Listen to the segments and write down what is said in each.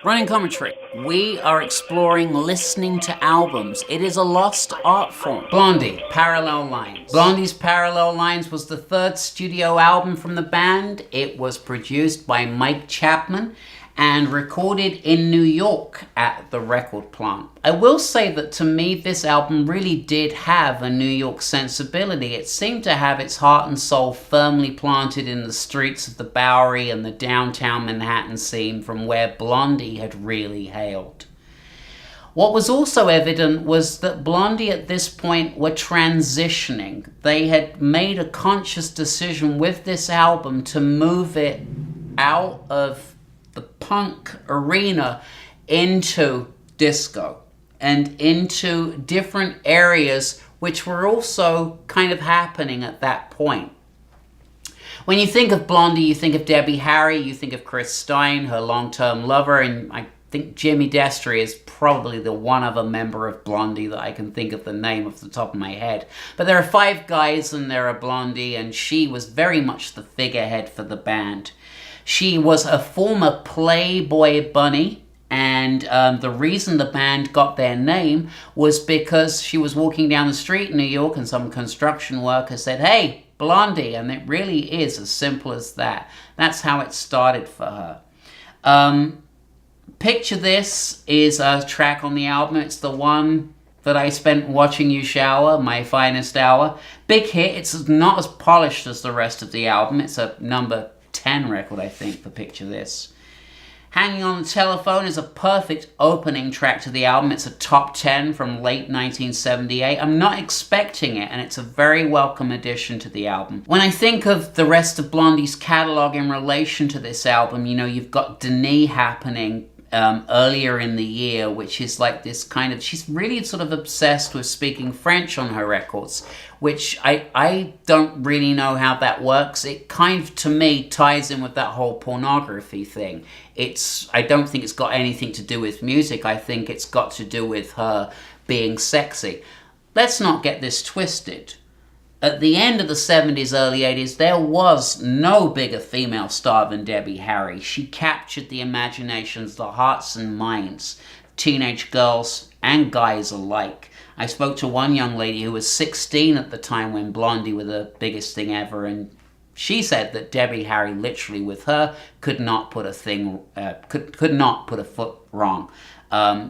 Running commentary. We are exploring listening to albums. It is a lost art form. Blondie, Parallel Lines. Blondie's Parallel Lines was the third studio album from the band. It was produced by Mike Chapman and recorded in New York at the record plant. I will say that to me, this album really did have a New York sensibility. It seemed to have its heart and soul firmly planted in the streets of the Bowery and the downtown Manhattan scene from where Blondie had really hailed. What was also evident was that Blondie at this point were transitioning. They had made a conscious decision with this album to move it out of the punk arena into disco and into different areas which were also kind of happening at that point. When you think of Blondie, you think of Debbie Harry, you think of Chris Stein, her long-term lover, and I think Jimmy Destry is probably the one other member of Blondie that I can think of the name off the top of my head. But there are 5 guys and there are Blondie, and she was very much the figurehead for the band. She was a former Playboy bunny, and the reason the band got their name was because she was walking down the street in New York and some construction worker said, "Hey, Blondie," and it really is as simple as that. That's how it started for her. Picture This is a track on the album. It's the one that I spent watching you shower, my finest hour. Big hit. It's not as polished as the rest of the album. It's a number 10 record, I think, for Picture This. Hanging on the Telephone is a perfect opening track to the album. It's a top 10 from late 1978. I'm not expecting it, and it's a very welcome addition to the album. When I think of the rest of Blondie's catalog in relation to this album, you know, you've got Denis happening earlier in the year, which is like this kind of, she's really sort of obsessed with speaking French on her records, which I don't really know how that works. It kind of, to me, ties in with that whole pornography thing. I don't think it's got anything to do with music. I think it's got to do with her being sexy. Let's not get this twisted. At the end of the 70s, early 80s, there was no bigger female star than Debbie Harry. She captured the imaginations, the hearts and minds, teenage girls and guys alike. I spoke to one young lady who was 16 at the time when Blondie were the biggest thing ever, and she said that Debbie Harry, literally with her, could not put a foot wrong.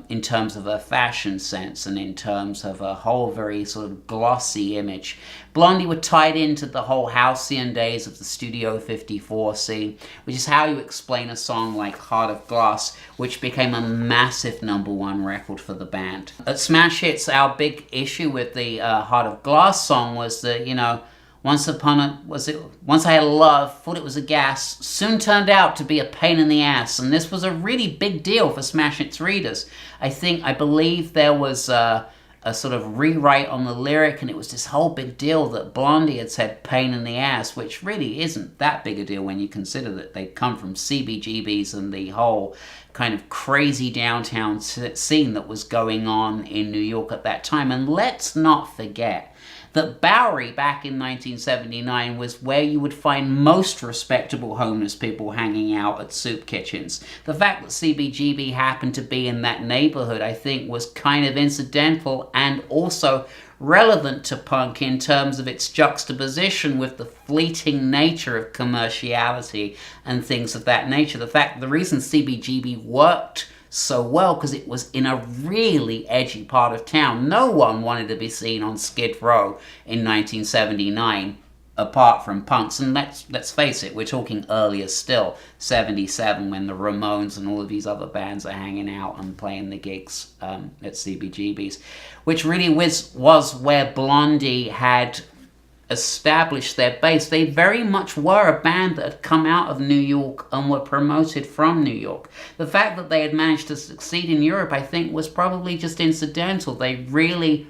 In terms of her fashion sense and in terms of her whole very sort of glossy image. Blondie were tied into the whole halcyon days of the Studio 54 scene, which is how you explain a song like Heart of Glass, which became a massive #1 record for the band. At Smash Hits, our big issue with the Heart of Glass song was that, you know, once I had a love, thought it was a gas, soon turned out to be a pain in the ass. And this was a really big deal for Smash Hits readers. I believe there was a sort of rewrite on the lyric, and it was this whole big deal that Blondie had said pain in the ass, which really isn't that big a deal when you consider that they come from CBGBs and the whole kind of crazy downtown scene that was going on in New York at that time. And let's not forget that Bowery back in 1979 was where you would find most respectable homeless people hanging out at soup kitchens. The fact that CBGB happened to be in that neighborhood, I think, was kind of incidental and also relevant to punk in terms of its juxtaposition with the fleeting nature of commerciality and things of that nature. The reason CBGB worked so well, because it was in a really edgy part of town. No one wanted to be seen on Skid Row in 1979, apart from punks. And let's face it, we're talking earlier still, 77, when the Ramones and all of these other bands are hanging out and playing the gigs at CBGB's, which really was where Blondie had established their base. They very much were a band that had come out of New York and were promoted from New York. The fact that they had managed to succeed in Europe, I think, was probably just incidental. They really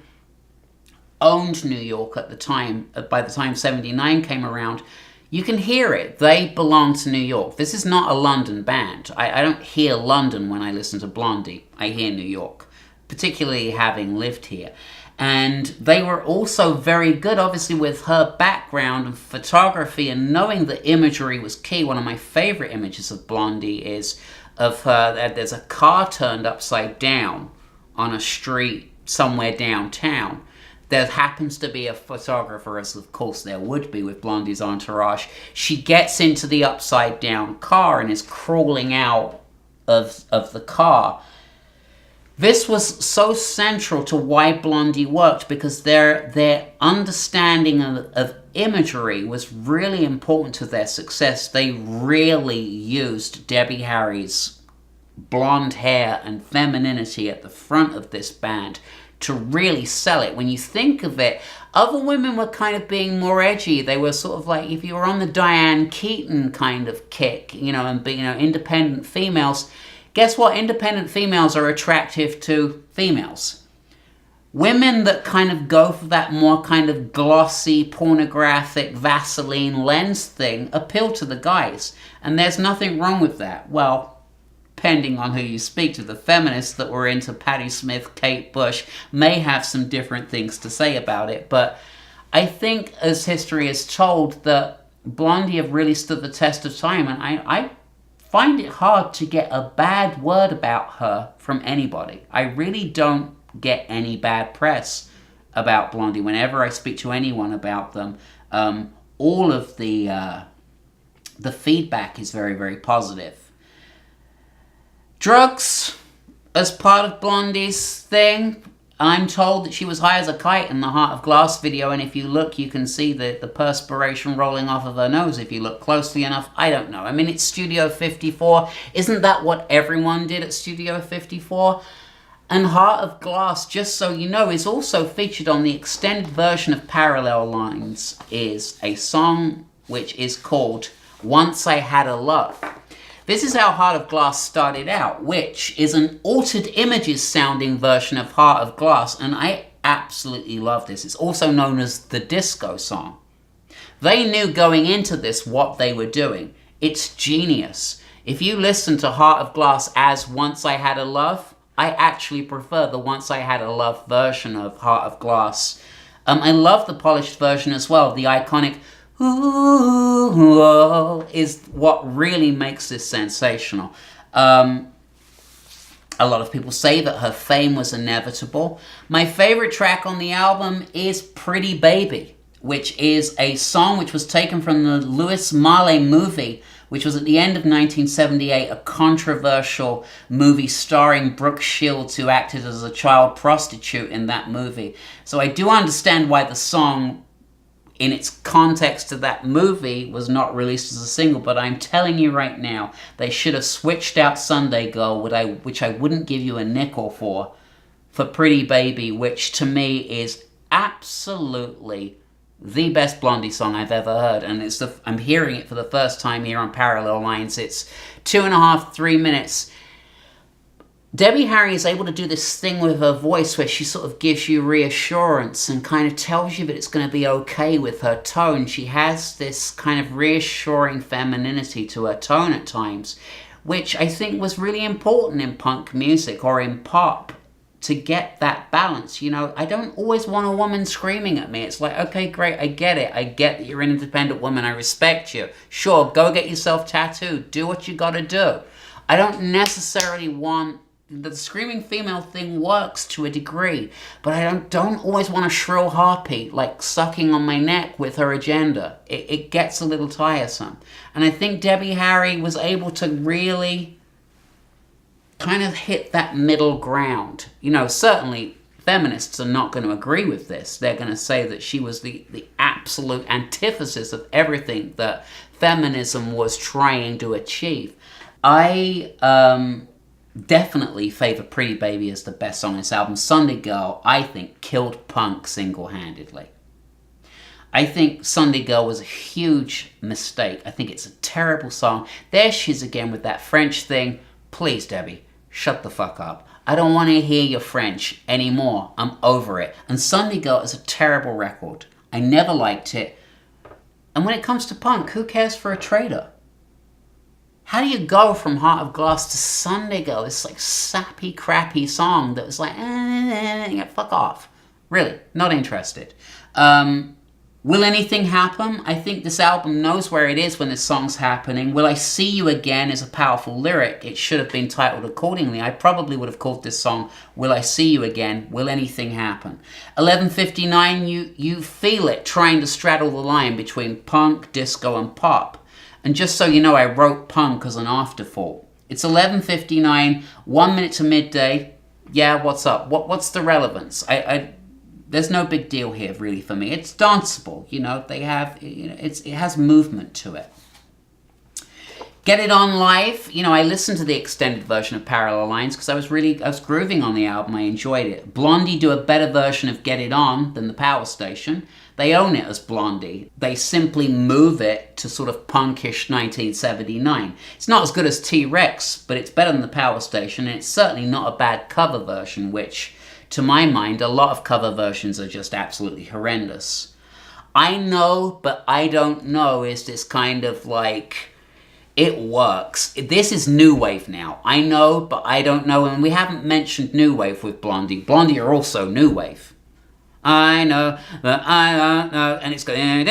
owned New York at the time. By the time 79 came around, you can hear it. They belong to New York. This is not a London band. I don't hear London when I listen to Blondie. I hear New York, particularly having lived here. And they were also very good, obviously, with her background and photography and knowing that imagery was key. One of my favorite images of Blondie is of her. There's a car turned upside down on a street somewhere downtown. There happens to be a photographer, as of course there would be with Blondie's entourage. She gets into the upside down car and is crawling out of the car. This was so central to why Blondie worked, because their understanding of imagery was really important to their success. They really used Debbie Harry's blonde hair and femininity at the front of this band to really sell it. When you think of it, other women were kind of being more edgy. They were sort of like, if you were on the Diane Keaton kind of kick, and being, independent females, guess what? Independent females are attractive to females. Women that kind of go for that more kind of glossy, pornographic, Vaseline lens thing appeal to the guys. And there's nothing wrong with that. Well, depending on who you speak to, the feminists that were into Patti Smith, Kate Bush, may have some different things to say about it. But I think, as history is told, that Blondie have really stood the test of time. And I find it hard to get a bad word about her from anybody. I really don't get any bad press about Blondie. Whenever I speak to anyone about them, all of the feedback is very, very positive. Drugs, as part of Blondie's thing, I'm told that she was high as a kite in the Heart of Glass video, and if you look, you can see the perspiration rolling off of her nose if you look closely enough. I don't know. I mean, it's Studio 54. Isn't that what everyone did at Studio 54? And Heart of Glass, just so you know, is also featured on the extended version of Parallel Lines, is a song which is called Once I Had a Love. This is how Heart of Glass started out, which is an Altered Images sounding version of Heart of Glass, and I absolutely love this. It's also known as the disco song. They knew going into this what they were doing. It's genius. If you listen to Heart of Glass as Once I Had a Love, I actually prefer the Once I Had a Love version of Heart of Glass. I love the polished version as well. The iconic ooh is what really makes this sensational. A lot of people say that her fame was inevitable. My favorite track on the album is Pretty Baby, which is a song which was taken from the Louis Malle movie, which was at the end of 1978, a controversial movie starring Brooke Shields, who acted as a child prostitute in that movie. So I do understand why the song, in its context to that movie, was not released as a single, but I'm telling you right now, they should have switched out Sunday Girl, which I wouldn't give you a nickel for Pretty Baby, which to me is absolutely the best Blondie song I've ever heard, and I'm hearing it for the first time here on Parallel Lines. It's 2.5, 3 minutes. Debbie Harry is able to do this thing with her voice where she sort of gives you reassurance and kind of tells you that it's going to be okay with her tone. She has this kind of reassuring femininity to her tone at times, which I think was really important in punk music or in pop, to get that balance. I don't always want a woman screaming at me. It's like, okay, great, I get it. I get that you're an independent woman. I respect you. Sure, go get yourself tattooed. Do what you gotta do. I don't necessarily want... The screaming female thing works to a degree, but I don't always want a shrill harpy, like sucking on my neck with her agenda. It gets a little tiresome. And I think Debbie Harry was able to really kind of hit that middle ground. Certainly feminists are not going to agree with this. They're going to say that she was the absolute antithesis of everything that feminism was trying to achieve. I definitely favor Pretty Baby as the best song on this album. Sunday Girl, I think, killed punk single-handedly. I think Sunday Girl was a huge mistake. I think it's a terrible song. There she is again with that French thing. Please, Debbie, shut the fuck up. I don't want to hear your French anymore. I'm over it. And Sunday Girl is a terrible record. I never liked it. And when it comes to punk, who cares for a traitor? How do you go from Heart of Glass to Sunday Girl, this like sappy, crappy song that was like, fuck off. Really, not interested. Will anything happen? I think this album knows where it is when this song's happening. Will I See You Again is a powerful lyric. It should have been titled accordingly. I probably would have called this song Will I See You Again? Will Anything Happen? 11:59, you feel it trying to straddle the line between punk, disco, and pop. And just so you know, I wrote punk as an afterthought. It's 11:59, 1 minute to midday. Yeah, what's up? What's the relevance? There's no big deal here, really, for me. It's danceable, They have, it has movement to it. Get It On live. I listened to the extended version of Parallel Lines because I was grooving on the album. I enjoyed it. Blondie do a better version of Get It On than the Power Station. They own it as Blondie. They simply move it to sort of punkish 1979. It's not as good as T-Rex, but it's better than the Power Station, and it's certainly not a bad cover version, which, to my mind, a lot of cover versions are just absolutely horrendous. I Know, But I Don't Know is this kind of like, it works. This is new wave now. I know, but I don't know, and we haven't mentioned new wave with Blondie. Blondie are also new wave. I know, but I don't know, and it's going,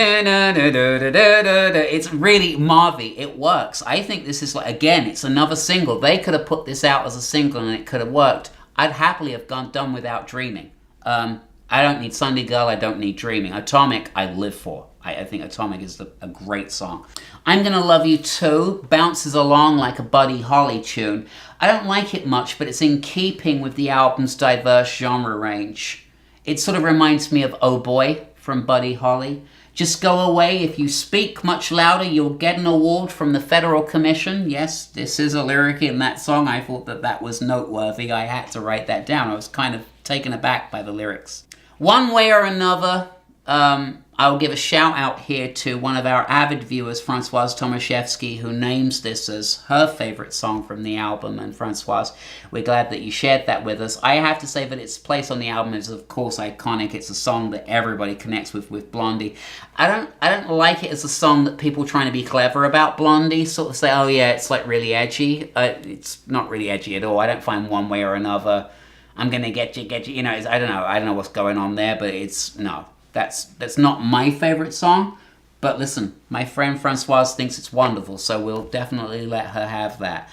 it's really Marvy. It works. I think this is like, again, it's another single. They could have put this out as a single and it could have worked. I'd happily have done without Dreaming. I don't need Sunday Girl, I don't need Dreaming. Atomic, I live for. I think Atomic is a great song. I'm Gonna Love You Too bounces along like a Buddy Holly tune. I don't like it much, but it's in keeping with the album's diverse genre range. It sort of reminds me of Oh Boy from Buddy Holly. Just go away. If you speak much louder, you'll get an award from the Federal Commission. Yes, this is a lyric in that song. I thought that was noteworthy. I had to write that down. I was kind of taken aback by the lyrics. One way or another, I'll give a shout out here to one of our avid viewers, Francoise Tomaszewski, who names this as her favorite song from the album. And Francoise, we're glad that you shared that with us. I have to say that its place on the album is, of course, iconic. It's a song that everybody connects with Blondie. I don't like it as a song that people trying to be clever about Blondie sort of say, oh yeah, it's like really edgy. It's not really edgy at all. I don't find One Way or Another, I'm gonna get you. I don't know what's going on there, but no. That's not my favorite song, but listen, my friend Francoise thinks it's wonderful, so we'll definitely let her have that.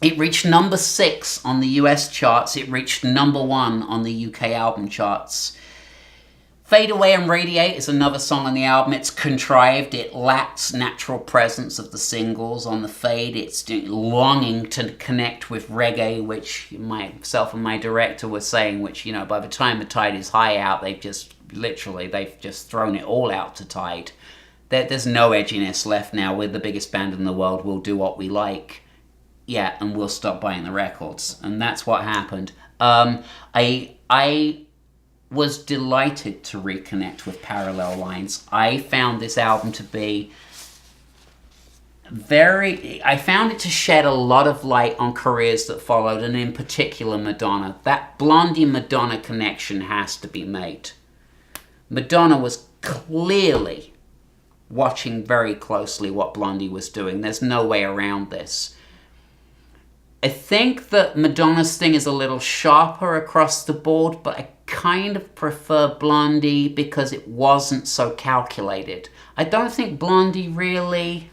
It reached number 6 on the US charts. It reached number 1 on the UK album charts. Fade Away and Radiate is another song on the album. It's contrived. It lacks natural presence of the singles. On the Fade, it's longing to connect with reggae, which myself and my director were saying, which, by the time the tide is high out, they've just thrown it all out to tide. There's no edginess left now. We're the biggest band in the world. We'll do what we like. Yeah, and we'll stop buying the records. And that's what happened. I was delighted to reconnect with Parallel Lines. I found this album to be I found it to shed a lot of light on careers that followed, and in particular Madonna. That Blondie-Madonna connection has to be made. Madonna was clearly watching very closely what Blondie was doing. There's no way around this. I think that Madonna's thing is a little sharper across the board, but I kind of prefer Blondie because it wasn't so calculated. I don't think Blondie really...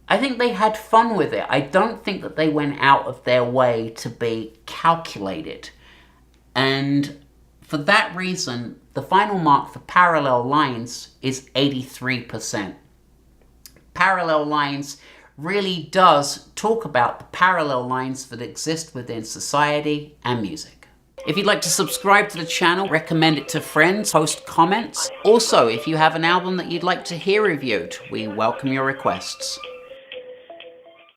I think they had fun with it. I don't think that they went out of their way to be calculated. And for that reason, the final mark for Parallel Lines is 83%. Parallel Lines really does talk about the parallel lines that exist within society and music. If you'd like to subscribe to the channel, recommend it to friends, post comments. Also, if you have an album that you'd like to hear reviewed, we welcome your requests.